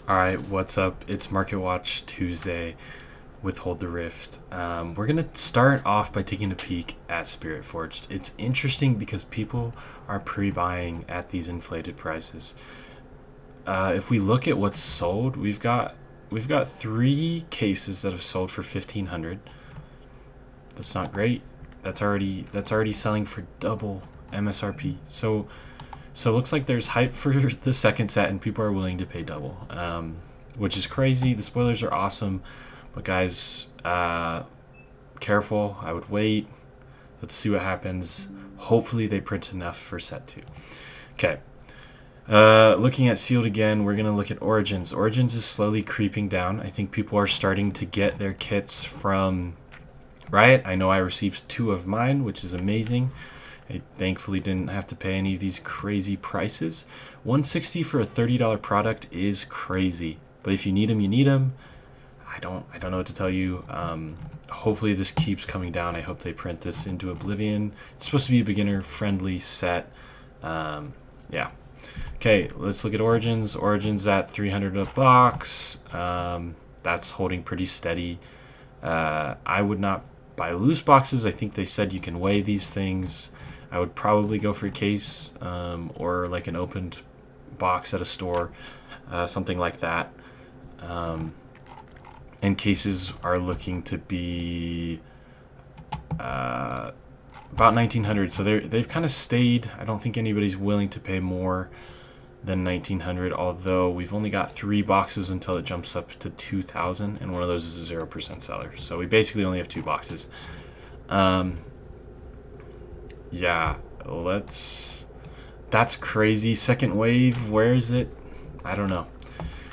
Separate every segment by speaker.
Speaker 1: Alright, what's up? It's Market Watch Tuesday with Hold the Rift. We're going to start off by taking a peek at Spirit Forged. It's interesting because people are pre-buying at these inflated prices. If we look at what's sold, we've got 3 cases that have sold for 1,500. That's not great. That's already selling for double MSRP. So it looks like there's hype for the second set, and people are willing to pay double, which is crazy. The spoilers are awesome, but guys, careful. I would wait. Let's see what happens. Hopefully they print enough for set 2. Okay. Looking at sealed again, we're going to look at Origins. Origins is slowly creeping down. I think people are starting to get their kits from Riot. I know I received 2 of mine, which is amazing. I thankfully didn't have to pay any of these crazy prices. $160 for a $30 product is crazy, but if you need them, you need them. I don't know what to tell you. Hopefully this keeps coming down. I hope they print this into Oblivion. It's supposed to be a beginner-friendly set. Yeah. Okay, let's look at Origins. Origins at 300 a box. That's holding pretty steady. I would not buy loose boxes. I think they said you can weigh these things. I would probably go for a case or like an opened box at a store, something like that. And cases are looking to be about 1,900, so they've kind of stayed. I don't think anybody's willing to pay more than 1,900, although we've only got 3 boxes until it jumps up to 2,000, and one of those is a 0% seller. So we basically only have 2 boxes. Yeah, that's crazy. Second wave, where is it? I don't know.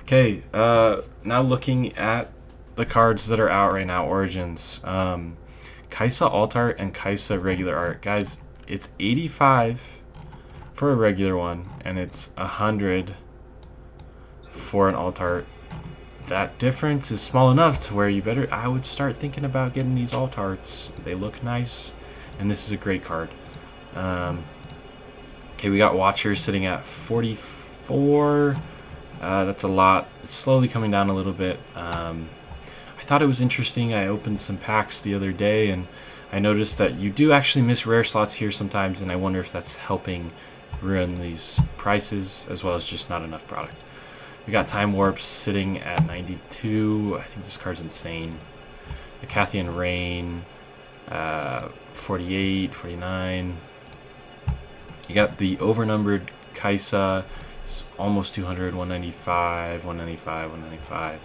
Speaker 1: Okay, now looking at the cards that are out right now, Origins. Kai'Sa alt art and Kai'Sa regular art. Guys, it's 85 for a regular one, and it's 100 for an alt art. That difference is small enough to where I would start thinking about getting these alt arts. They look nice, and this is a great card. Okay, we got Watchers sitting at 44. That's a lot. It's slowly coming down a little bit. I thought it was interesting. I opened some packs the other day, and I noticed that you do actually miss rare slots here sometimes, and I wonder if that's helping ruin these prices, as well as just not enough product. We got Time Warps sitting at 92. I think this card's insane. The Cathian Rain, 48, 49. You got the overnumbered Kai'Sa, it's almost 200, 195, 195, 195.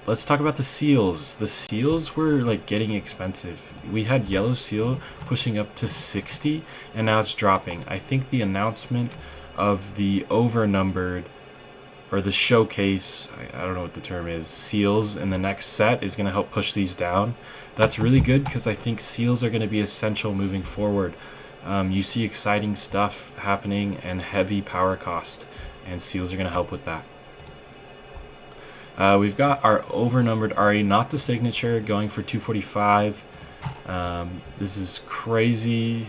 Speaker 1: Let's talk about the seals. The seals were like getting expensive. We had Yellow Seal pushing up to 60, and now it's dropping. I think the announcement of the overnumbered, or the showcase, I don't know what the term is, seals in the next set is going to help push these down. That's really good because I think seals are going to be essential moving forward. You see exciting stuff happening and heavy power cost, and seals are going to help with that. We've got our overnumbered Ahri, not the signature, going for 245. This is crazy.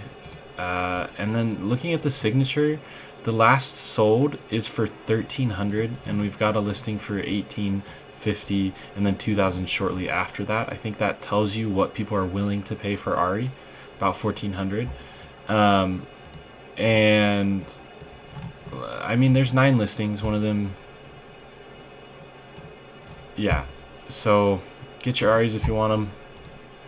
Speaker 1: And then looking at the signature, the last sold is for 1,300, and we've got a listing for 1,850, and then 2,000 shortly after that. I think that tells you what people are willing to pay for Ahri, about 1,400. And I mean, there's 9 listings. One of them, yeah. So get your Ahris if you want them.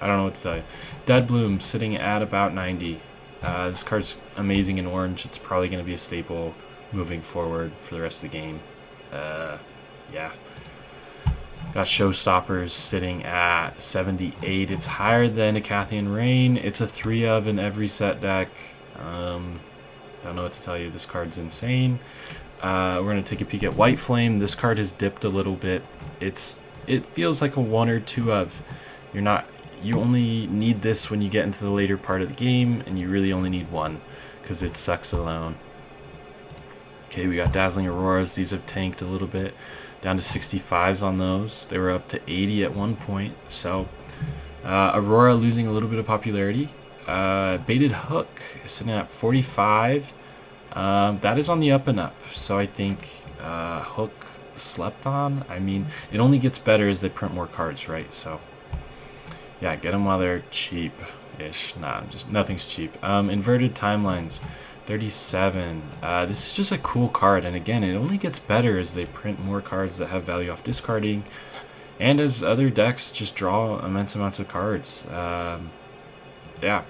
Speaker 1: I don't know what to tell you. Dead Bloom sitting at about 90. This card's amazing in orange. It's probably going to be a staple moving forward for the rest of the game. Yeah. Got Showstoppers sitting at 78. It's higher than a Cathian Rain. It's a 3 of in every set deck. Don't know what to tell you. This card's insane. We're going to take a peek at White Flame. This card has dipped a little bit. It feels like a 1 or 2 of. You only need this when you get into the later part of the game, and you really only need 1 because it sucks alone. Okay, we got Dazzling Auroras. These have tanked a little bit, down to 65s on those. They were up to 80 at one point. So Aurora losing a little bit of popularity. Baited Hook is sitting at 45. That is on the up and up, so I think Hook slept on. I mean, it only gets better as they print more cards, right? So yeah, get them while they're cheap-ish. Nah, just nothing's cheap. Inverted Timelines, 37. This is just a cool card, and again, it only gets better as they print more cards that have value off discarding, and as other decks just draw immense amounts of cards. Yeah.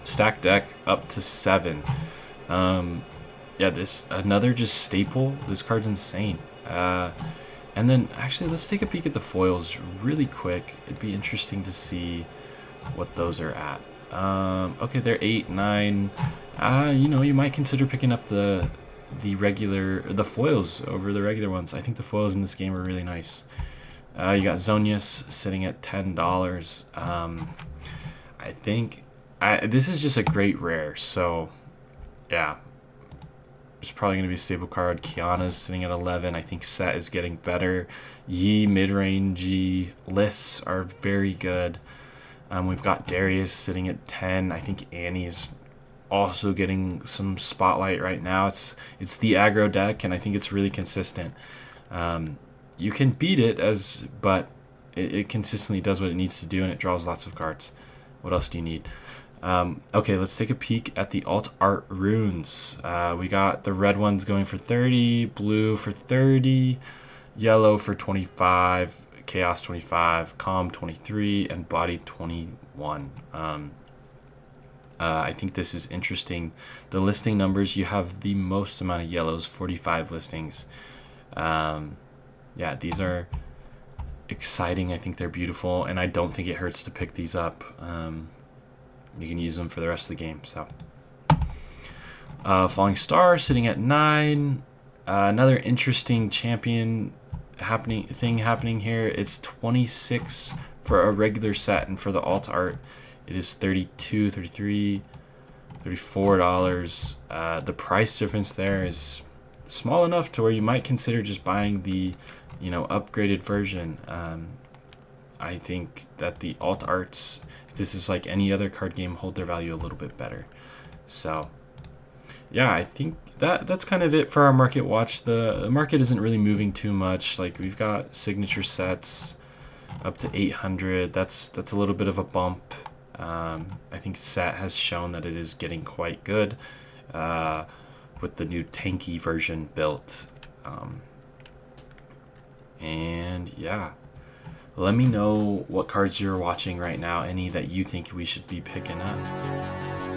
Speaker 1: Stack deck up to 7. Yeah, this another just staple. This card's insane. And then actually, let's take a peek at the foils really quick. It'd be interesting to see what those are at. Okay, they're 8, 9. You know, you might consider picking up the foils over the regular ones. I think the foils in this game are really nice. You got Zonius sitting at $10. I think this is just a great rare. So yeah. There's probably going to be a stable card. Kiana's sitting at 11. I think Set is getting better. Yi, mid-rangey. Lists are very good. We've got Darius sitting at 10. I think Annie's also getting some spotlight right now. It's the aggro deck, and I think it's really consistent. You can beat it, but it consistently does what it needs to do, and it draws lots of cards. What else do you need? Okay, let's take a peek at the alt art runes. We got the red ones going for 30, blue for 30, yellow for 25, chaos 25, calm 23, and body 21. I think this is interesting. The listing numbers, you have the most amount of yellows, 45 listings. Yeah, these are exciting. I think they're beautiful, and I don't think it hurts to pick these up. You can use them for the rest of the game. So, Falling Star sitting at 9. Another interesting champion happening here. It's 26 for a regular set, and for the alt art, it is 32, 33, $34. The price difference there is small enough to where you might consider just buying the, upgraded version. I think that the alt arts, this is like any other card game, hold their value a little bit better. So yeah, I think that's kind of it for our market watch. The market isn't really moving too much. Like, we've got signature sets up to 800. That's a little bit of a bump. I think Set has shown that it is getting quite good with the new tanky version built. And yeah, let me know what cards you're watching right now, any that you think we should be picking up.